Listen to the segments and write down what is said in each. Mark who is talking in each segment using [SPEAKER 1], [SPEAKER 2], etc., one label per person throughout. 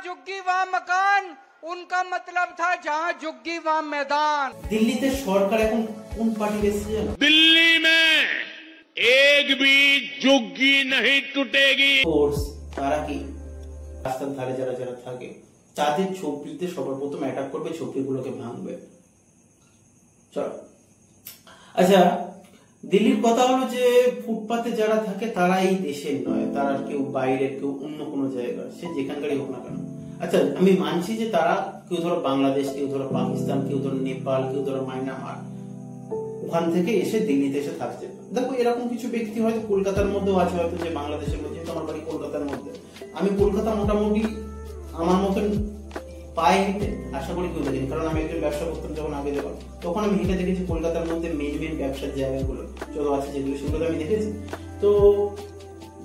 [SPEAKER 1] झुग्गी वहां मकान, उनका मतलब था जहां झुग्गी वहां मैदान।
[SPEAKER 2] দিল্লিতে সরকার এখন কোন পার্টি এসেছে জানো?
[SPEAKER 3] दिल्ली में एक भी झुग्गी नहीं टूटेगी।
[SPEAKER 2] ফোর্স তারা কি রাস্তার ধারে যারা যারা থাকে তাদের ঝোপড়িতে সবার প্রথম অ্যাটাক করবে, ঝোপড়িগুলোকে ভাঙবে। চলো, আচ্ছা, দিল্লির কথা হলো যে ফুটপাতে যারা থাকে তারা এই দেশের নয়, তারা কেউ বাইরের, কেউ অন্য কোনো জায়গার, সে যেখানকারই হোক না কেন। আচ্ছা, আমি মানছি যে তারা কেউ ধরো বাংলাদেশ, কেউ ধরো পাকিস্তান, কেউ ধরো নেপাল, কেউ ধরো মায়ানমার, ওখান থেকে এসে দিল্লিতে এসে থাকছে। দেখো, এরকম কিছু ব্যক্তি হয়তো কলকাতার মধ্যেও আছে, হয়তো যে বাংলাদেশের মধ্যে, আমার বাড়ি কলকাতার মধ্যে, আমি কলকাতা মোটামুটি আমার মতন পায়ে হেঁটে আশা করি কেউ দেখিনি, কারণ আমি একজন ব্যবসা করতাম যখন আগে, যখন তখন আমি হেঁটে দেখেছি কলকাতার মধ্যে মেন মেন ব্যবসার জায়গাগুলো যত আছে যেগুলো, সেগুলো আমি দেখেছি। তো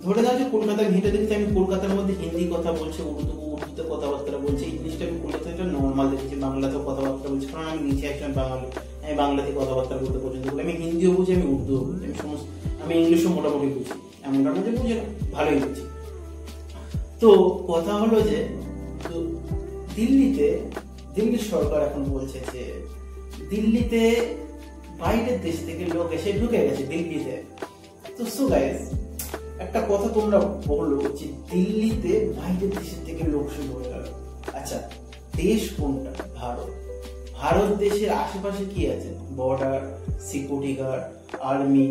[SPEAKER 2] ধরে দাও যে কলকাতায় হেঁটে দেখেছি, আমি কলকাতার মধ্যে হিন্দি কথা বলছে, উর্দুতে কথাবার্তা বলছে, ইংলিশটা আমি কলকাতায় নর্মাল দেখেছি, বাংলাতেও কথাবার্তা বলছি, কারণ আমি নিচে একজন বাঙালি, আমি বাংলাতে কথাবার্তা বলতে পছন্দ করি, আমি হিন্দিও বুঝি, আমি উর্দুও বুঝি, আমি ইংলিশও মোটামুটি বুঝি, এমনটা না যে বুঝি না, ভালোই বুঝি। তো কথা হলো যে দিল্লির সরকার এখন বলছে যে দিল্লিতে বাইরের দেশ থেকে লোক এসে ঢুকে গেছে দিল্লিতে। তো সো গাইস, একটা কথা তোমরা বলো যে দিল্লিতে বাইরের দেশের থেকে লোক শুরু হয়ে গেল। আচ্ছা, দেশ কোনটা? ভারত দেশের আশেপাশে কি আছে? Border, security guard, army,